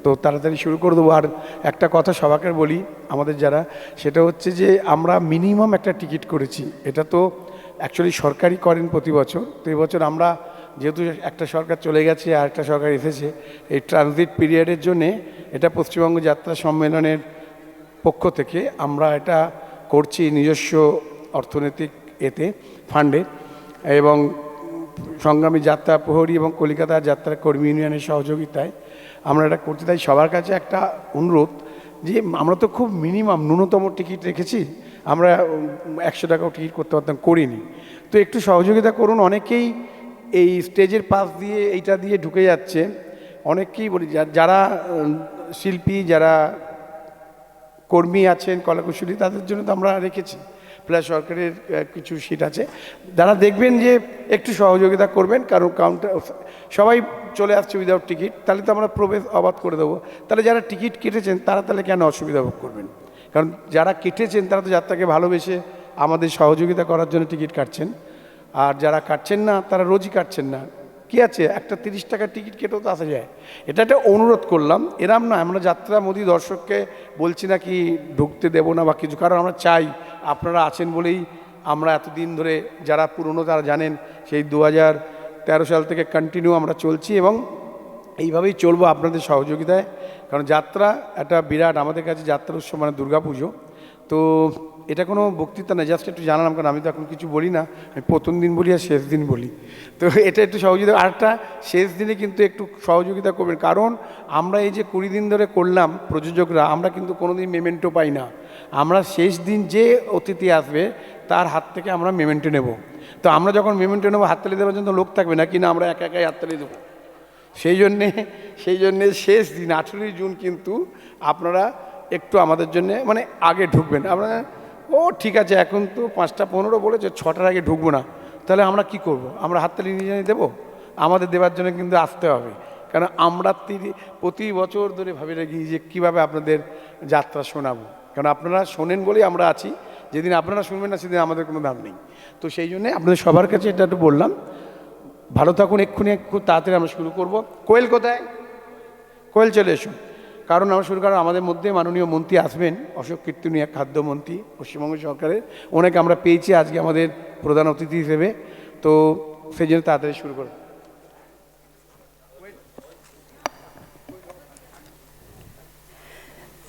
তো তাড়াতাড়ি শুরু করে দেবো। আর একটা কথা সবাইকে বলি, আমাদের যারা, সেটা হচ্ছে যে আমরা মিনিমাম একটা টিকিট করেছি। এটা তো অ্যাকচুয়ালি সরকারই করেন প্রতি বছর। তো এবছর আমরা যেহেতু একটা সরকার চলে গেছে আর একটা সরকার এসেছে, এই ট্রানজিট পিরিয়ডের জন্যে এটা পশ্চিমবঙ্গ যাত্রা সম্মেলনের পক্ষ থেকে আমরা এটা করছি নিজস্ব অর্থনৈতিক ফান্ডে, এবং সংগ্রামী যাত্রা প্রহরী এবং কলিকাতা যাত্রা কর্মী ইউনিয়নের সহযোগিতায় আমরা এটা করতে। তাই সবার কাছে একটা অনুরোধ যে আমরা তো খুব মিনিমাম ন্যূনতম টিকিট রেখেছি, আমরা 100 টাকাও টিকিট করতে পারতাম, করিনি। তো একটু সহযোগিতা করুন। অনেকেই এই স্টেজের পাশ দিয়ে এইটা দিয়ে ঢুকে যাচ্ছে, অনেককেই বলি যারা শিল্পী, যারা কর্মী আছেন, কলাকুশলী, তাদের জন্য তো আমরা রেখেছি, প্লাস সরকারের কিছু সিট আছে। যারা দেখবেন যে একটু সহযোগিতা করবেন, কারণ কাউন্টার সবাই চলে আসছে উইদাউট টিকিট, তাহলে তো আমরা প্রবেশ অবাধ করে দেবো। তাহলে যারা টিকিট কেটেছেন তারা তাহলে কেন অসুবিধা ভোগ করবেন? কারণ যারা কেটেছেন তারা তো যাত্রাকে ভালোবেসে আমাদের সহযোগিতা করার জন্য টিকিট কাটছেন, আর যারা কাটছেন না তারা রোজই কাটছেন না। কি আছে, একটা 30 টাকার টিকিট কেটেও তো আসা যায়। এটা একটা অনুরোধ করলাম। এরম না আমরা যাত্রা মোদী দর্শককে বলছি না কি ঢুকতে দেবো না বা কিছু, কারণ আমরা চাই আপনারা আছেন বলেই আমরা এতদিন ধরে, যারা পুরনো তারা জানেন, সেই 2013 সাল থেকে কন্টিনিউ আমরা চলছি এবং এইভাবেই চলবো আপনাদের সহযোগিতায়। কারণ যাত্রা একটা বিরাট, আমাদের কাছে যাত্রা উৎসব মানে দুর্গাপুজো। তো এটা কোনো বক্তৃতা না, জাস্ট একটু জানালাম, কারণ আমি তো এখন কিছু বলি না, আমি প্রথম দিন বলি আর শেষ দিন বলি। তো এটা একটু সহযোগিতা। আরেকটা, শেষ দিনে কিন্তু একটু সহযোগিতা করবেন, কারণ আমরা এই যে 20 দিন ধরে করলাম প্রযোজকরা, আমরা কিন্তু কোনোদিন মেমেন্টো পাই না। আমরা শেষ দিন যে অতিথি আসবে তার হাত থেকে আমরা মেমেন্টো নেব। তো আমরা যখন মেমেন্টো নেবো, হাততালি দেওয়ার জন্য লোক থাকবে না, কিনা আমরা একা একাই হাততালি দেবো। সেই জন্যে শেষ দিন 18ই জুন কিন্তু আপনারা একটু আমাদের জন্যে মানে আগে ঢুকবেন। আপনারা ঠিক আছে, এখন তো 5টা 15 বলেছে, 6টার আগে ঢুকবো না, তাহলে আমরা কি করব? আমরা হাততালি নিজে দেবো? আমাদের দেওয়ার জন্য কিন্তু আসতে হবে, কারণ আমরা প্রতি বছর ধরে ভাবি রাখি যে কীভাবে আপনাদের যাত্রা শোনাবো, কারণ আপনারা শোনেন বলেই আমরা আছি। যেদিন আপনারা শুনবেন না সেদিন আমাদের কোনো দাম নেই। তো সেই জন্যে আপনাদের সবার কাছে এটা একটু বললাম। ভালো থাকুন। এক্ষুনি খুব তাড়াতাড়ি আমরা শুরু করব। কোয়েল কোথায়? কোয়েল চলে এসুন। কারণ আমরা শুরু করার আমাদের মধ্যে মাননীয় মন্ত্রী আসবেন, অশোক কীর্তনিয়া, খাদ্যমন্ত্রী পশ্চিমবঙ্গ সরকারের। ওনাকে আমরা পেয়েছি আজকে আমাদের প্রধান অতিথি হিসেবে। তো সেই জন্য তাড়াতাড়ি শুরু করব।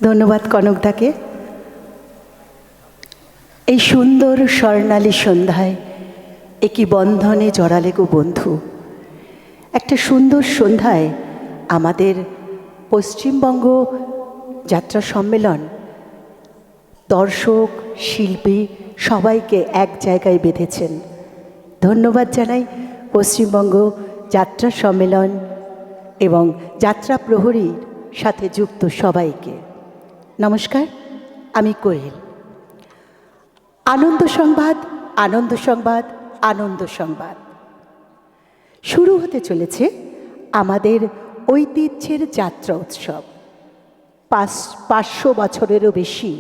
ধন্যবাদ কনকদাকে। এই সুন্দর স্বর্ণালী সন্ধ্যায় একই বন্ধনে জড়ালে গো বন্ধু। একটা সুন্দর সন্ধ্যায় আমাদের পশ্চিমবঙ্গ যাত্রা সম্মেলন দর্শক, শিল্পী সবাইকে এক জায়গায় বেঁধেছেন। ধন্যবাদ জানাই পশ্চিমবঙ্গ যাত্রা সম্মেলন এবং যাত্রা প্রহরীর সাথে যুক্ত সবাইকে। নমস্কার, আমি কোয়েল। আনন্দ সংবাদ, আনন্দ সংবাদ, আনন্দ সংবাদ। শুরু হতে চলেছে আমাদের ঐতিহ্যের যাত্রা উৎসব। 500 বছরেরও বেশি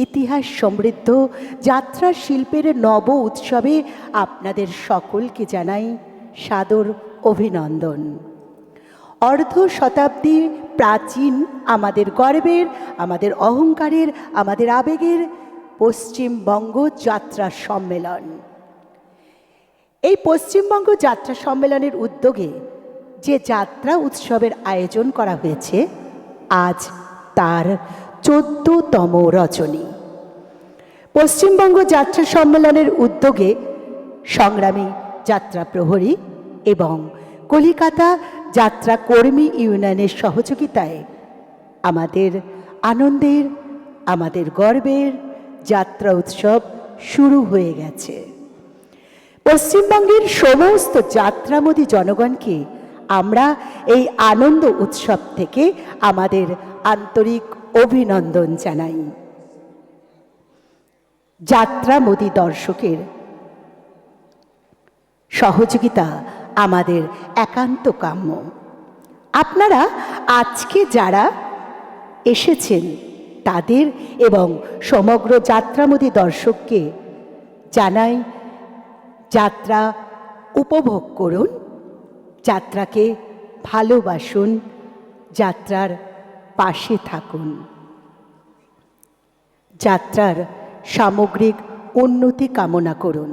ইতিহাস সমৃদ্ধ যাত্রা শিল্পের নব উৎসবে আপনাদের সকলকে জানাই সাদর অভিনন্দন। অর্ধ শতাব্দী প্রাচীন আমাদের গর্বের, আমাদের অহংকারের, আমাদের আবেগের পশ্চিমবঙ্গ যাত্রা সম্মেলন। এই পশ্চিমবঙ্গ যাত্রা সম্মেলনের উদ্যোগে যে যাত্রা উৎসবের আয়োজন করা হয়েছে, আজ তার 14তম রজনী। পশ্চিমবঙ্গ যাত্রা সম্মেলনের উদ্যোগে সংগ্রামী যাত্রা প্রহরী এবং কলিকাতা যাত্রা কর্মী ইউনিয়নের সহযোগিতায় আমাদের আনন্দের, আমাদের গর্বের যাত্রা উৎসব শুরু হয়ে গেছে। পশ্চিমবঙ্গের সমস্ত যাত্রামোদী জনগণকে আমরা এই আনন্দ উৎসব থেকে আমাদের আন্তরিক অভিনন্দন জানাই। যাত্রামোদী দর্শকের সহযোগিতা আমাদের একান্ত কাম্য। আপনারা আজকে যারা এসেছেন তাদের এবং সমগ্র যাত্রামোদী দর্শককে জানাই, যাত্রা উপভোগ করুন, যাত্রাকে ভালোবাসুন, যাত্রার পাশে থাকুন। যাত্রার সামগ্রিক উন্নতি কামনা করুন।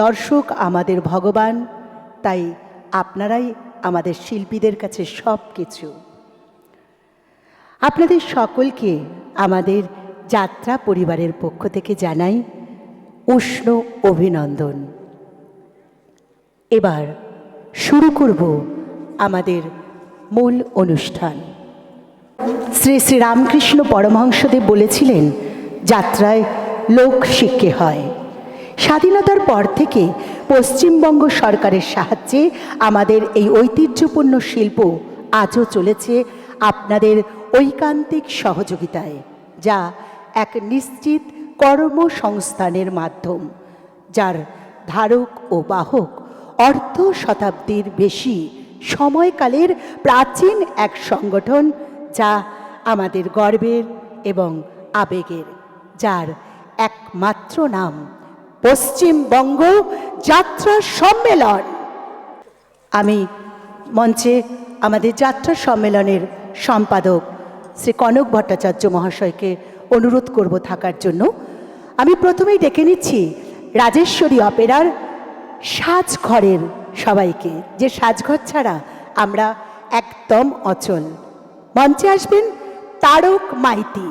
দর্শক আমাদের ভগবান, তাই আপনারাই আমাদের শিল্পীদের কাছে সব কিছু। আপনাদের সকলকে আমাদের যাত্রা পরিবারের পক্ষ থেকে জানাই উষ্ণ অভিনন্দন। এবার শুরু করব আমাদের মূল অনুষ্ঠান। শ্রী শ্রী রামকৃষ্ণ পরমহংসদেব বলেছিলেন, যাত্রায় লোক শিক্ষে হয়। স্বাধীনতার পর থেকে পশ্চিমবঙ্গ সরকারের সাহায্যে আমাদের এই ঐতিহ্যপূর্ণ শিল্প আজও চলেছে আপনাদের ঐকান্তিক সহযোগিতায়, যা এক নিশ্চিত কর্মসংস্থানের মাধ্যম, যার ধারক ও বাহক অর্ধ শতাব্দীর বেশি সময়কালের প্রাচীন এক সংগঠন, যা আমাদের গর্বের এবং আবেগের, যার একমাত্র নাম পশ্চিমবঙ্গ যাত্রা সম্মেলন। আমি মঞ্চে আমাদের যাত্রা সম্মেলনের সম্পাদক শ্রী কনক ভট্টাচার্য মহাশয়কে অনুরোধ করব থাকার জন্য। আমি প্রথমেই ডেকে নিচ্ছি রাজেশ্বরী অপেরার সাজঘরের সবাইকে, যে সাজঘর ছাড়া আমরা একদম অচল। মঞ্চে আসবেন তারক মাইতি,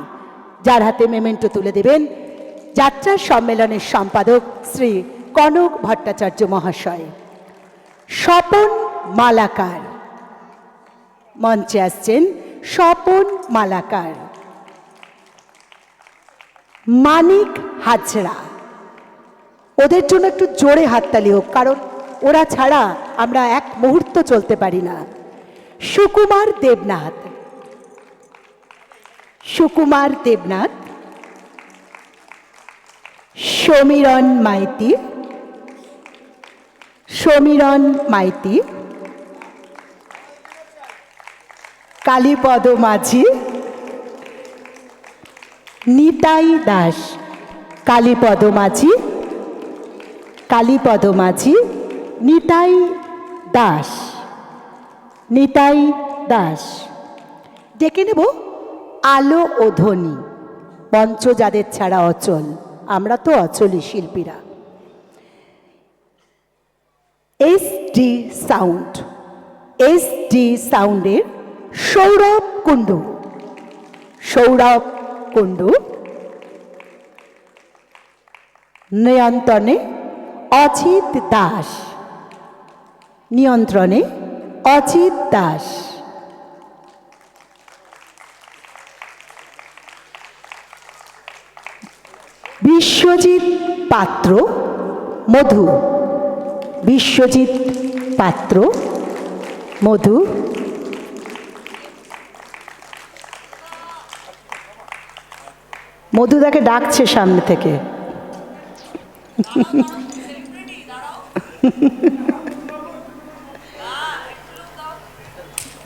যার হাতে মেমেন্টো তুলে দেবেন যাত্রা সম্মেলনের সম্পাদক শ্রী কনক ভট্টাচার্য মহাশয়। স্বপন মালাকার, মঞ্চে আসছেন স্বপন মালাকার। মানিক হাজরা, ওদের জন্য একটু জোরে হাততালি হোক, কারণ ওরা ছাড়া আমরা এক মুহূর্ত চলতে পারি না। সুকুমার দেবনাথ, সুকুমার দেবনাথ। সমীরণ মাইতি, সমীরণ মাইতি। কালীপদ মাঝি, নিতাই দাস। কালীপদ মাঝি, কালীপদ মাঝি, নিতাই দাস, নিতাই দাস। ডেকে নেব আলো ও ধ্বনি, মঞ্চ যাদের ছাড়া অচল, আমরা তো অচলই শিল্পীরা। SD সাউন্ড, SD সাউন্ডের সৌরভ কুণ্ডু, সৌরভ কুণ্ডু। নিয়ন্ত্রণে অজিত দাস, নিয়ন্ত্রণে অজিত দাস। বিশ্বজিৎ পাত্র মধু, বিশ্বজিৎ পাত্র মধু। মধুদাকে ডাকছে সামনে থেকে।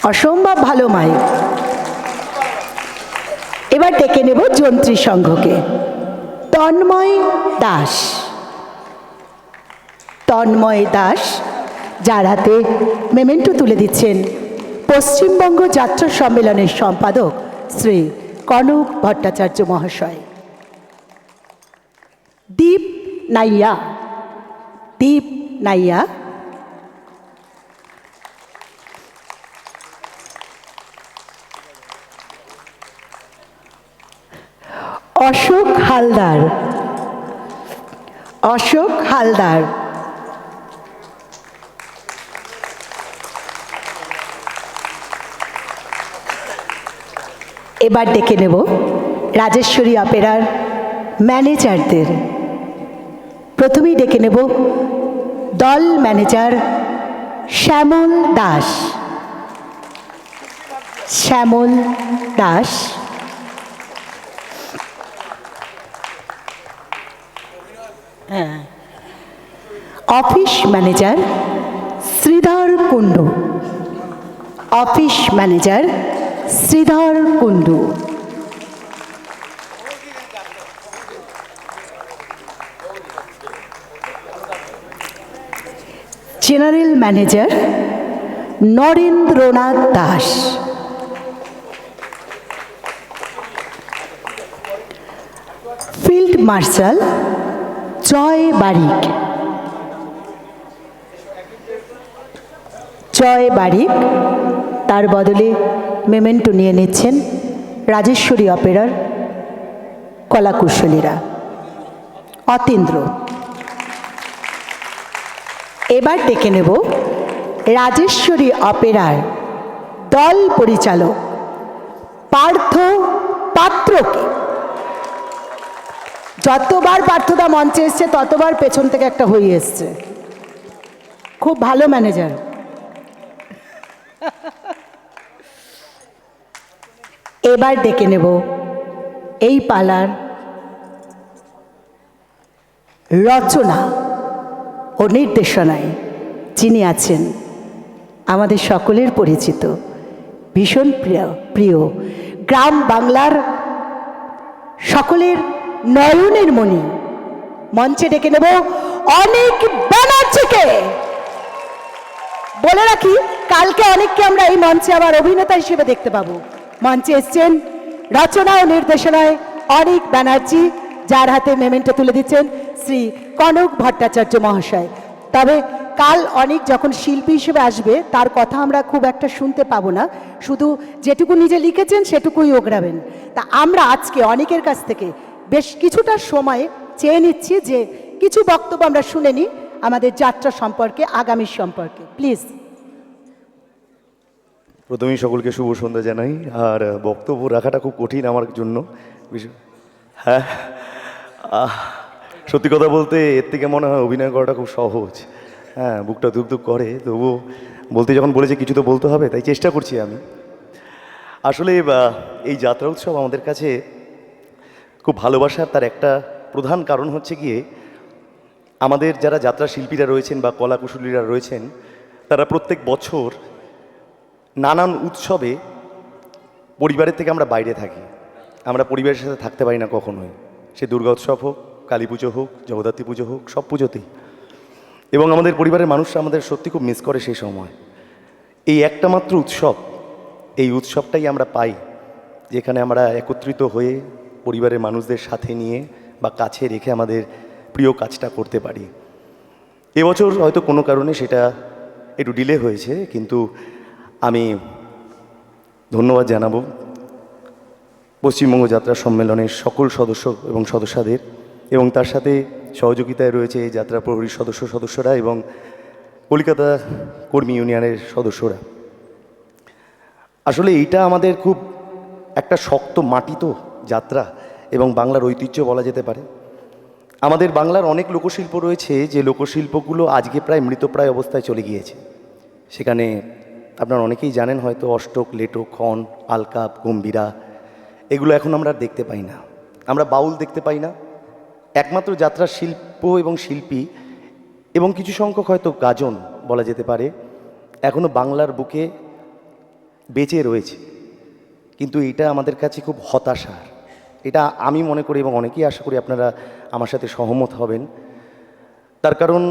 অসম্ভব ভালো মাইক। এবার ডেকে নেব যন্ত্রী সংঘকে। তন্ময় দাস, তন্ময় দাস, যার হাতে মেমেন্টো তুলে দিচ্ছেন পশ্চিমবঙ্গ যাত্রা সম্মেলনের সম্পাদক শ্রী কনক ভট্টাচার্য মহাশয়। দীপ নাইয়া, দীপ নাইয়া। অশোক হালদার, অশোক হালদার। এবার ডেকে নেব রাজেশ্বরী অপেরার ম্যানেজারদের। প্রথমেই ডেকে নেব দল ম্যানেজার শ্যামল দাস, শ্যামল দাস। হ্যাঁ, office manager Sridhar Kundu, office manager Sridhar Kundu. General manager Narendranath Das, marshal Joy Barik. Joy Barik তার বদলে মেমেন্টো নিয়ে নিচ্ছেন রাজেশ্বরী অপেরার কলাকুশলীরা। অতীন্দ্র। এবার ডেকে নেব রাজেশ্বরী অপেরার দল পরিচালক পার্থ পাত্রকে। যতবার পার্থদা মঞ্চে এসছে ততবার পেছন থেকে একটা হয়ে এসছে, খুব ভালো ম্যানেজার। এবার ডেকে নেব এই পালার রচনা ও নির্দেশনায় যিনি আছেন আমাদের সকলের পরিচিত, ভীষণ প্রিয় গ্রাম বাংলার সকলের নয়নের মণি। মঞ্চে ডেকে নেব অনেক ব্যানার্জিকে। বলে রাখি, কালকে অনেককে আমরা এই মঞ্চে আবার অভিনেতা হিসেবে দেখতে পাবো। মঞ্চে এসছেন রচনা ও নির্দেশনায় অনেক ব্যানার্জি, যার হাতে মেমেন্টো তুলে দিচ্ছেন শ্রী কনক ভট্টাচার্য মহাশয়। তবে কাল অনেক যখন শিল্পী হিসেবে আসবে তার কথা আমরা খুব একটা শুনতে পাবো না, শুধু যেটুকু নিজে লিখেছেন সেটুকুই ওগড়াবেন। তা আমরা আজকে অনেকের কাছ থেকে বেশ কিছুটা সময় চেয়ে নিচ্ছি যে কিছু বক্তব্য আমরা শুনে নিই আমাদের যাত্রা সম্পর্কে, আগামীর সম্পর্কে। প্লিজ। প্রথমেই সকলকে শুভ সন্ধ্যা জানাই। আর বক্তব্য রাখাটা খুব কঠিন আমার জন্য। হ্যাঁ, সত্যি কথা বলতে এর থেকে মনে হয় অভিনয় করাটা খুব সহজ। হ্যাঁ, বুকটা ধুক ধুক করে, তবুও বলতে যখন বলেছে কিছু তো বলতে হবে, তাই চেষ্টা করছি আমি। আসলে এই যাত্রা উৎসব আমাদের কাছে খুব ভালোবাসার। তার একটা প্রধান কারণ হচ্ছে গিয়ে আমাদের যারা যাত্রা শিল্পীরা রয়েছেন বা কলাকুশলীরা রয়েছেন, তারা প্রত্যেক বছর নানান উৎসবে পরিবারের থেকে আমরা বাইরে থাকি। আমরা পরিবারের সাথে থাকতে পারি না কখনোই। সে দুর্গা উৎসব হোক, কালী পুজো হোক, জগদ্ধাত্রী পুজো হোক, সব পুজোতেই। এবং আমাদের পরিবারের মানুষরা আমাদের সত্যি খুব মিস করে সেই সময়। এই একটা মাত্র উৎসব, এই উৎসবটাই আমরা পাই যেখানে আমরা একত্রিত হয়ে পরিবারের মানুষদের সাথে নিয়ে বা কাছে রেখে আমাদের প্রিয় কাজটা করতে পারি। এবছর হয়তো কোনো কারণে সেটা একটু ডিলে হয়েছে, কিন্তু আমি ধন্যবাদ জানাবো পশ্চিমবঙ্গ যাত্রা সম্মেলনের সকল সদস্য এবং সদস্যদের, এবং তার সাথে সহযোগিতায় রয়েছে এই যাত্রা প্রহরীর সদস্যরা এবং কলকাতা কর্মী ইউনিয়নের সদস্যরা। আসলে এইটা আমাদের খুব একটা শক্ত মাটি তো যাত্রা, এবং বাংলার ঐতিহ্য বলা যেতে পারে। আমাদের বাংলার অনেক লোকশিল্প রয়েছে যে লোকশিল্পগুলো আজকে প্রায় মৃতপ্রায় অবস্থায় চলে গিয়েছে। সেখানে আপনারা অনেকেই জানেন হয়তো অষ্টক, লেটো, খন, আলকাপ, গম্ভীরা, এগুলো এখন আমরা দেখতে পাই না। আমরা বাউল দেখতে পাই না। একমাত্র যাত্রার শিল্প এবং শিল্পী এবং কিছু সংখ্যক হয়তো গাজন বলা যেতে পারে এখনও বাংলার বুকে বেঁচে রয়েছে। কিন্তু এটা আমাদের কাছে খুব হতাশার। এটা আমি মনে করি এবং অনেকেই আশা করি আপনারা আমার সাথে সহমত হবেন। তার কারণ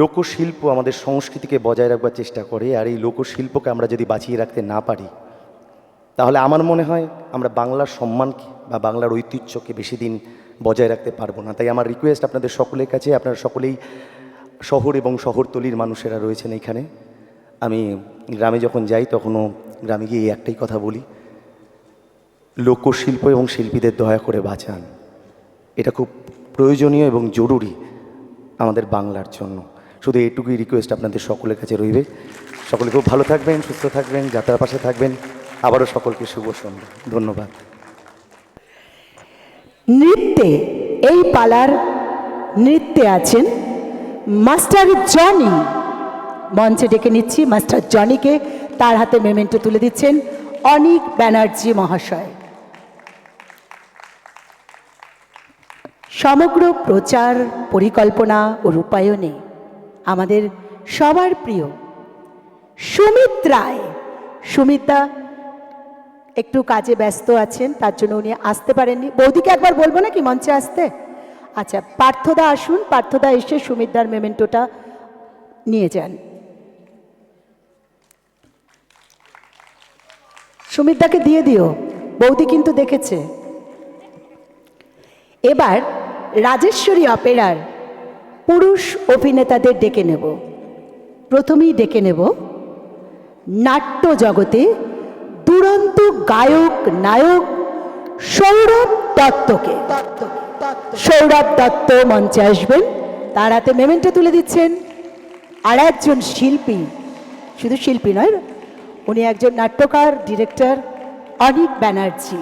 লোকশিল্প আমাদের সংস্কৃতিকে বজায় রাখবার চেষ্টা করে, আর এই লোকশিল্পকে আমরা যদি বাঁচিয়ে রাখতে না পারি তাহলে আমার মনে হয় আমরা বাংলার সম্মানকে বা বাংলার ঐতিহ্যকে বেশি দিন বজায় রাখতে পারবো না। তাই আমার রিকোয়েস্ট আপনাদের সকলের কাছে, আপনারা সকলেই শহর এবং শহরতলির মানুষেরা রয়েছেন এইখানে। আমি গ্রামে যখন যাই তখনও গ্রামে গিয়ে এই একটাই কথা বলি, লোকশিল্প এবং শিল্পীদের দয়া করে বাঁচান। এটা খুব প্রয়োজনীয় এবং জরুরি আমাদের বাংলার জন্য। শুধু এইটুকুই রিকোয়েস্ট আপনাদের সকলের কাছে রইবে। সকলে খুব ভালো থাকবেন, সুস্থ থাকবেন, যাত্রার পাশে থাকবেন। আবারও সকলকে শুভ সন্ধ্যা। ধন্যবাদ। নৃত্যে এই পালার নৃত্যে আছেন মাস্টার জনি। মঞ্চে ডেকে নিচ্ছি মাস্টার জনিকে। তার হাতে মেমেন্টো তুলে দিচ্ছেন অনিক ব্যানার্জি মহাশয়। সমগ্র প্রচার পরিকল্পনা ও রূপায়ণে আমাদের সবার প্রিয় সুমিত রায়। সুমিতা একটু কাজে ব্যস্ত আছেন, তার জন্য উনি আসতে পারেননি। বৌদিকে একবার বলবো নাকি মঞ্চে আসতে? আচ্ছা, পার্থদা আসুন। পার্থদা এসে সুমিতদার মেমেন্টোটা নিয়ে যান। সুমিতদাকে দিয়ে দিও, বৌদি কিন্তু দেখেছে। এবার রাজেশ্বরী অপেরার পুরুষ অভিনেতাদের ডেকে নেব। প্রথমেই ডেকে নেব নাট্য জগতে দুরন্ত গায়ক নায়ক সৌরভ দত্তকে। সৌরভ দত্ত মঞ্চে আসবেন, তার হাতে মেমেন্টো তুলে দিচ্ছেন। আর একজন শিল্পী, শুধু শিল্পী নয়, উনি একজন নাট্যকার, ডিরেক্টর, অনিক ব্যানার্জি।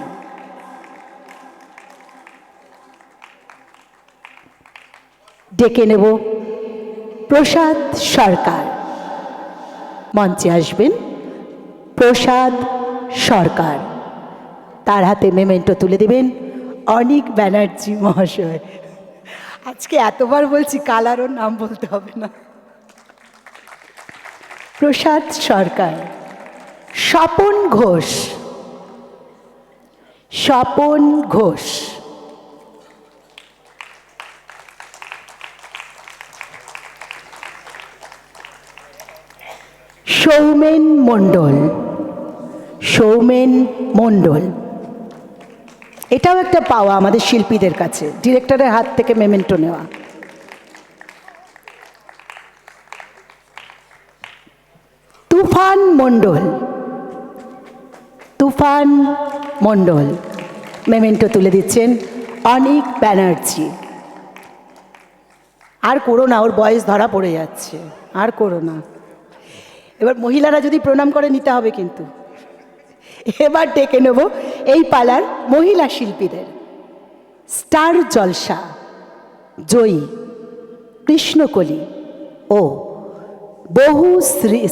ডেকে নেব প্রসাদ সরকার, মঞ্চে আসবেন প্রসাদ সরকার, তার হাতে মেমেন্টো তুলে দেবেন অনিক ব্যানার্জি মহাশয়। আজকে এতবার বলছি কালারও নাম বলতে হবে না। প্রসাদ সরকার। স্বপন ঘোষ, স্বপন ঘোষ। সৌমেন মণ্ডল, সৌমেন মণ্ডল। এটাও একটা পাওয়া আমাদের শিল্পীদের কাছে, ডিরেক্টরের হাত থেকে মেমেন্টো নেওয়া। তুফান মণ্ডল, তুফান মণ্ডল, মেমেন্টো তুলে দিচ্ছেন অনিক ব্যানার্জি। আর করো না, ওর বয়স ধরা পড়ে যাচ্ছে, আর করো না। এবার মহিলারা যদি প্রণাম করে নিতে হবে কিন্তু। এবার ডেকে নেব এই পালার মহিলা শিল্পীদের। স্টার জলসা জয়ী, কৃষ্ণকলি ও বহু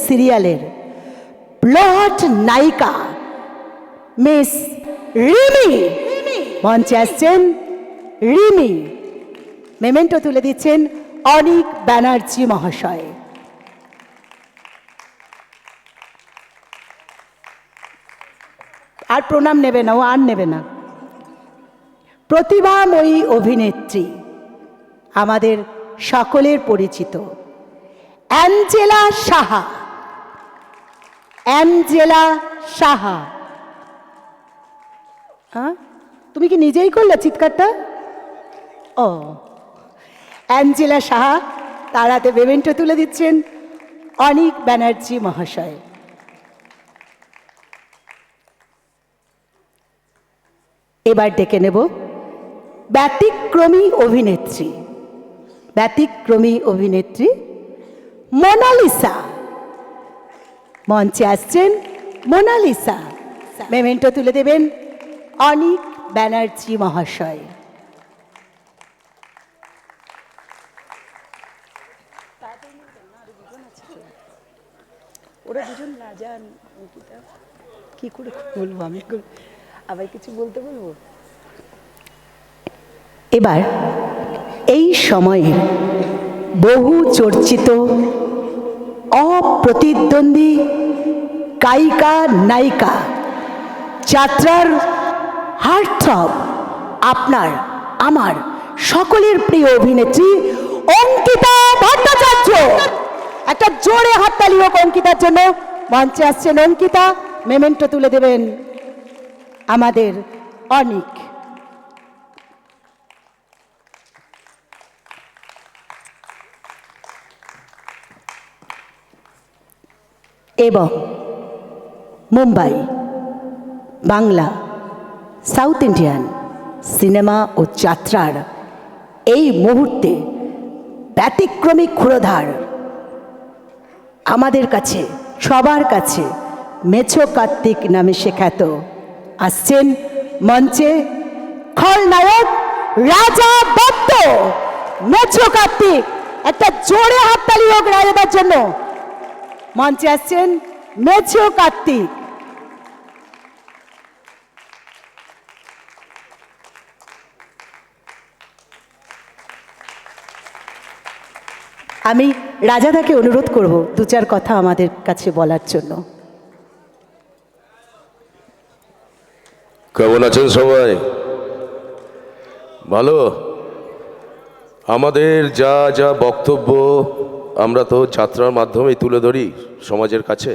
সিরিয়ালের প্লট নায়িকা মিস রিমি, মঞ্চে আসছেন রিমি। মেমেন্টো তুলে দিচ্ছেন অনিক ব্যানার্জি মহাশয়। আর প্রণাম নেবে না, ও আর নেবে না। প্রতিভাময়ী অভিনেত্রী, আমাদের সকলের পরিচিত অ্যাঞ্জেলা সাহা। অ্যাঞ্জেলা সাহা। হ্যাঁ, তুমি কি নিজেই করলে চিৎকারটা? ও, অ্যাঞ্জেলা সাহা, তার হাতে মেমেন্টো তুলে দিচ্ছেন অনিক ব্যানার্জি মহাশয়। এবার ডেকে নেব ব্যতিক্রমী অভিনেত্রী, ব্যতিক্রমী অভিনেত্রী মোনালিসা। মঞ্চে আসছেন মোনালিসা। মেমেন্টো তুলে দেবেন অনিক ব্যানার্জি মহাশয়। ওরা দুজন না যান, কি করে বলবো আমি, আবার কিছু বলতে বলবো। এবার এই সময়ে বহু চর্চিত অপ্রতিদ্বন্দ্বী গায়িকা নায়িকা, যাত্রার হার্টথ্রব, আপনার আমার সকলের প্রিয় অভিনেত্রী অঙ্কিতা ভট্টাচার্য। একটা জোরে হাততালি হোক অঙ্কিতার জন্য। মঞ্চে আসছেন অঙ্কিতা, মেমেন্টো তুলে দেবেন আমাদের অনিক। এবং Mumbai, Bangla, south Indian cinema ও যাত্রার এই মুহূর্তে ব্যতিক্রমী ক্ষুরধার, আমাদের কাছে সবার কাছে মেছো কার্তিক নামে শেখাত, আসছেন মঞ্চে খলনায়ক রাজা দত্ত। মেছো কার্তিক, একটা জোরে হাততালি হোক রাজাদার জন্য। মঞ্চে আসছেন মেছো কার্তিক। আমি রাজাদাকে অনুরোধ করব দু চার কথা আমাদের কাছে বলার জন্য। কেমন আছেন সবাই? ভালো? আমাদের যা যা বক্তব্য আমরা তো যাত্রার মাধ্যমেই তুলে ধরি সমাজের কাছে।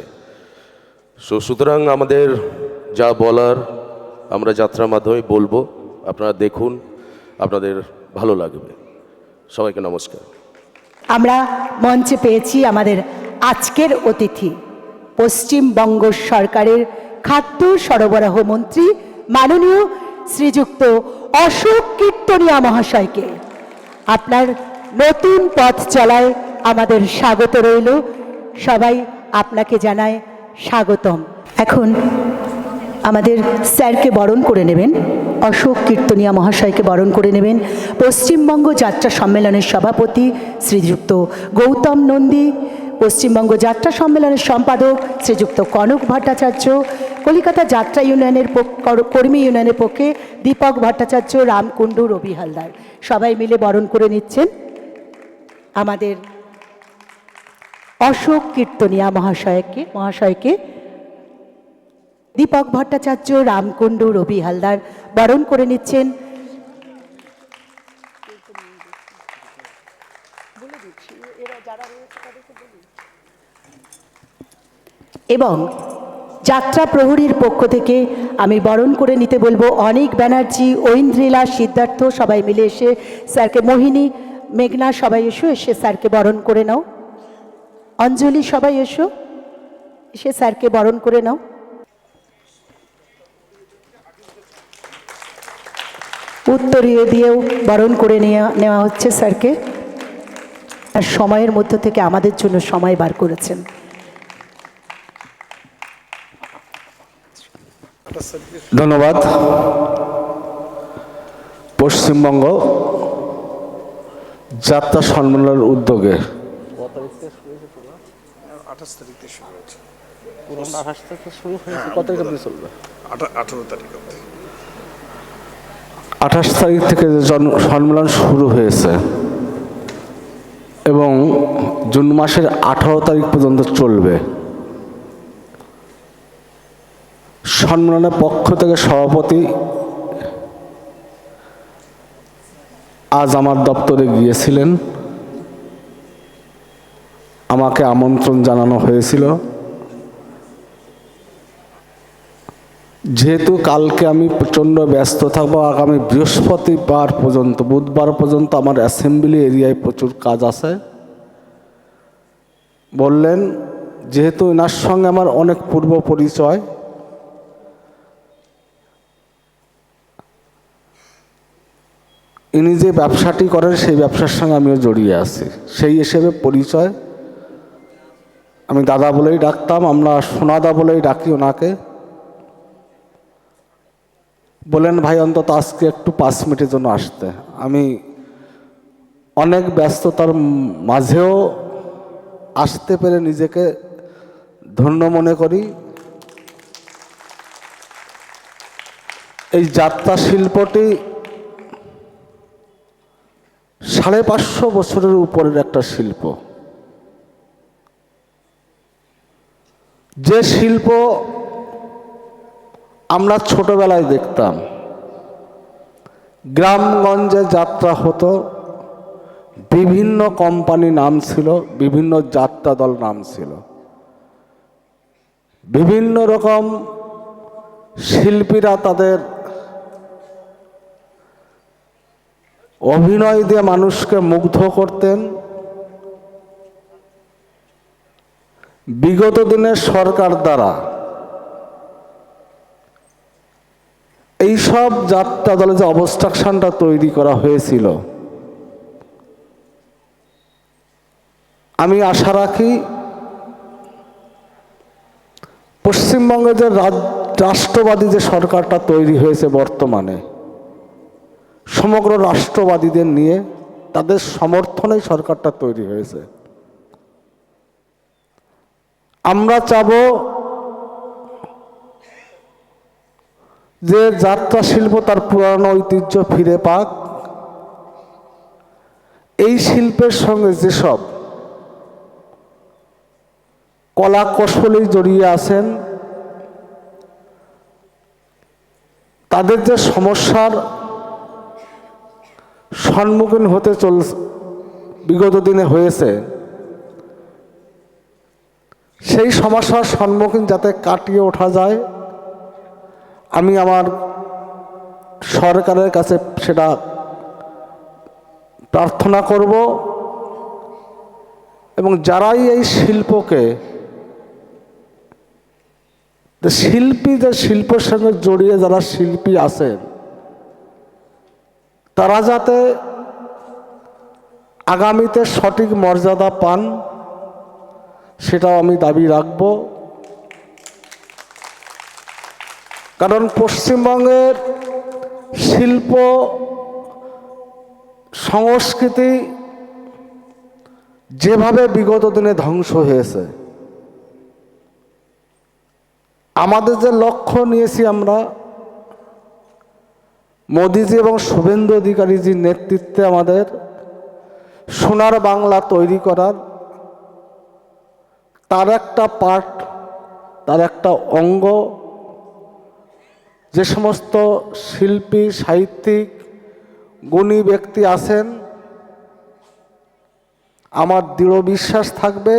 সুতরাং আমাদের যা বলার আমরা যাত্রার মাধ্যমে বলবো, আপনারা দেখুন। আপনাদের ভালো লাগবে। সবাইকে নমস্কার। আমরা মঞ্চে পেয়েছি আমাদের আজকের অতিথি পশ্চিমবঙ্গ সরকারের খাদ্য সরবরাহ মন্ত্রী মাননীয় শ্রীযুক্ত অশোক কীর্তনিয়া মহাশয়কে। আপনার নতুন পথ চলায় আমাদের স্বাগত রইল। সবাই আপনাকে জানায় স্বাগতম। এখন আমাদের স্যারকে বরণ করে নেবেন, অশোক কীর্তনিয়া মহাশয়কে বরণ করে নেবেন পশ্চিমবঙ্গ যাত্রা সম্মেলনের সভাপতি শ্রীযুক্ত গৌতম নন্দী, পশ্চিমবঙ্গ যাত্রা সম্মেলনের সম্পাদক শ্রীযুক্ত কনক ভট্টাচার্য, কলিকাতা যাত্রা ইউনিয়নের কর্মী ইউনিয়নের পক্ষে দীপক ভট্টাচার্য, রামকুণ্ডু, রবি হালদার সবাই মিলে বরণ করে নিচ্ছেন আমাদের অশোক কীর্তনিয়া মহাশয়কে। দীপক ভট্টাচার্য, রামকুণ্ডু, রবি হালদার বরণ করে নিচ্ছেন। এবং যাত্রা প্রহরীর পক্ষ থেকে আমি বরণ করে নিতে বলবো অনিক ব্যানার্জি, ঐন্দ্রিলা, সিদ্ধার্থ সবাই মিলে এসে স্যারকে, মোহিনী, মেঘনা সবাই এসে স্যারকে বরণ করে নাও। অঞ্জলি সবাই এসে স্যারকে বরণ করে নাও। উত্তরীয় দিয়েও বরণ করে নেওয়া হচ্ছে স্যারকে। আর সময়ের মধ্য থেকে আমাদের জন্য সময় বার করেছেন। ধন্যবাদ। পশ্চিমবঙ্গ যাত্রা সম্মেলনের উদ্যোগে 28 তারিখ থেকে যে সম্মেলন শুরু হয়েছে এবং জুন মাসের 18 তারিখ পর্যন্ত চলবে। সম্মেলনের পক্ষ থেকে সভাপতি আজ আমার দপ্তরে গিয়েছিলেন, আমাকে আমন্ত্রণ জানানো হয়েছিল। যেহেতু কালকে আমি প্রচণ্ড ব্যস্ত থাকবো, আগামী বৃহস্পতিবার পর্যন্ত, বুধবার পর্যন্ত আমার অ্যাসেম্বলি এরিয়ায় প্রচুর কাজ আছে, বললেন যেহেতু এনার সঙ্গে আমার অনেক পূর্ব পরিচয়, ইনি যে ব্যবসাটি করেন সেই ব্যবসার সঙ্গে আমিও জড়িয়ে আছি, সেই হিসেবে পরিচয়। আমি দাদা বলেই ডাকতাম, আমরা সোনাদা বলেই ডাকি ওনাকে। বলেন ভাই অন্তত আজকে একটু 5 মিনিটের জন্য আসতে। আমি অনেক ব্যস্ততার মাঝেও আসতে পেরে নিজেকে ধন্য মনে করি। এই যাত্রা শিল্পটি 550 বছরের উপরের একটা শিল্প, যে শিল্প আমরা ছোটবেলায় দেখতাম। গ্রামগঞ্জে যাত্রা হতো, বিভিন্ন কোম্পানি নাম ছিল, বিভিন্ন যাত্রা দল নাম ছিল, বিভিন্ন রকম শিল্পীরা তাদের অভিনয় দিয়ে মানুষকে মুগ্ধ করতেন। বিগত দিনে সরকার দ্বারা এইসব যাত্রা দলে যে অবস্ট্রাকশনটা তৈরি করা হয়েছিল, আমি আশা রাখি পশ্চিমবঙ্গে যে রাষ্ট্রবাদী যে সরকারটা তৈরি হয়েছে বর্তমানে, সমগ্র রাষ্ট্রবাদীদের নিয়ে তাদের সমর্থনেই সরকারটা তৈরি হয়েছে। আমরা চাব যে যাত্রা শিল্প তার পুরানো ঐতিহ্য ফিরে পাক। এই শিল্পের সঙ্গে যেসব কলা কৌশলী জড়িয়ে আছেন, তাদের যে সমস্যার সম্মুখীন হতে বিগত দিনে হয়েছে, সেই সমস্যার সম্মুখীন যাতে কাটিয়ে ওঠা যায়, আমি আমার সরকারের কাছে সেটা প্রার্থনা করব এবং যারাই এই শিল্পকে শিল্পী যে শিল্পের সঙ্গে জড়িয়ে যারা শিল্পী আছেন তারা যাতে আগামীতে সঠিক মর্যাদা পান সেটাও আমি দাবি রাখব। কারণ পশ্চিমবঙ্গের শিল্প সংস্কৃতি যেভাবে বিগত দিনে ধ্বংস হয়েছে, আমাদের যে লক্ষ্য নিয়েছি আমরা মোদিজি এবং শুভেন্দু অধিকারীজির নেতৃত্বে আমাদের সোনার বাংলা তৈরি করার, তার একটা পার্ট, তার একটা অঙ্গ যে সমস্ত শিল্পী সাহিত্যিক গুণী ব্যক্তি আছেন, আমার দৃঢ় বিশ্বাস থাকবে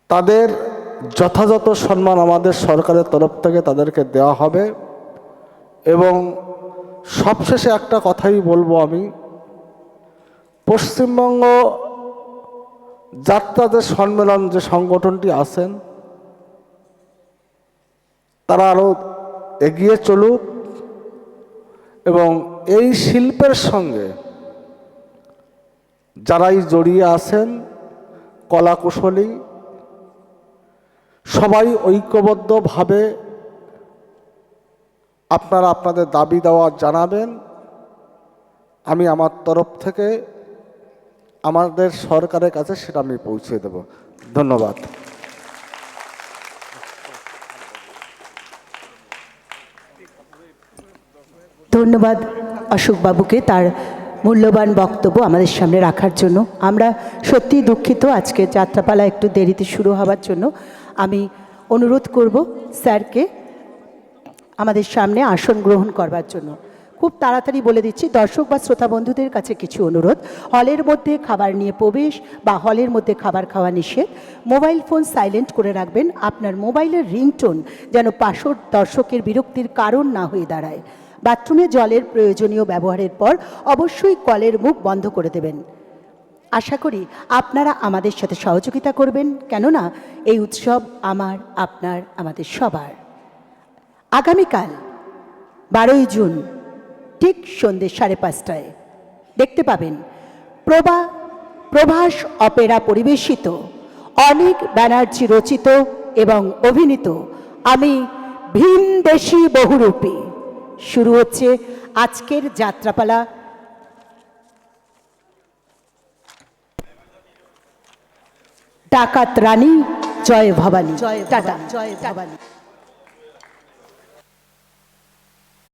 তাদের যথাযথ সম্মান আমাদের সরকারের তরফ থেকে তাদেরকে দেওয়া হবে। এবং সবশেষে একটা কথাই বলবো আমি, পশ্চিমবঙ্গ যাত্রাদের সম্মেলন যে সংগঠনটি আছেন তারা আরও এগিয়ে চলুক এবং এই শিল্পের সঙ্গে যারাই জড়িয়ে আছেন কলাকুশলী সবাই ঐক্যবদ্ধভাবে আপনারা আপনাদের দাবি দেওয়া জানাবেন। আমি আমার তরফ থেকে আমাদের সরকারের কাছে সেটা আমি পৌঁছে দেব। ধন্যবাদ। ধন্যবাদ অশোকবাবুকে তার মূল্যবান বক্তব্য আমাদের সামনে রাখার জন্য। আমরা সত্যিই দুঃখিত আজকে যাত্রাপালা একটু দেরিতে শুরু হওয়ার জন্য। আমি অনুরোধ করব স্যারকে আমাদের সামনে আসন গ্রহণ করবার জন্য। খুব তাড়াতাড়ি বলে দিচ্ছি, দর্শক বা শ্রোতা বন্ধুদের কাছে কিছু অনুরোধ। হলের মধ্যে খাবার নিয়ে প্রবেশ বা হলের মধ্যে খাবার খাওয়া নিষেধ। মোবাইল ফোন সাইলেন্ট করে রাখবেন। আপনার মোবাইলের রিংটোন যেন পাশর দর্শকের বিরক্তির কারণ না হয়ে দাঁড়ায়। বাথরুমে জলের প্রয়োজনীয় ব্যবহারের পর অবশ্যই কলের মুখ বন্ধ করে দেবেন। আশা করি আপনারা আমাদের সাথে সহযোগিতা করবেন, কেননা এই উৎসব আমার, আপনার, আমাদের সবার। আগামীকাল 12ই জুন ঠিক সন্ধ্যে 5:30টায় দেখতে পাবেন প্রভাস অপেরা পরিবেশিত, অনিক ব্যানার্জি রচিত এবং অভিনীত আমি ভিনদেশী বহুরূপী। শুরু হচ্ছে আজকের যাত্রাপালা। ডাকাত রানী জয় ভবানী। টাটা। জয় ভবানী।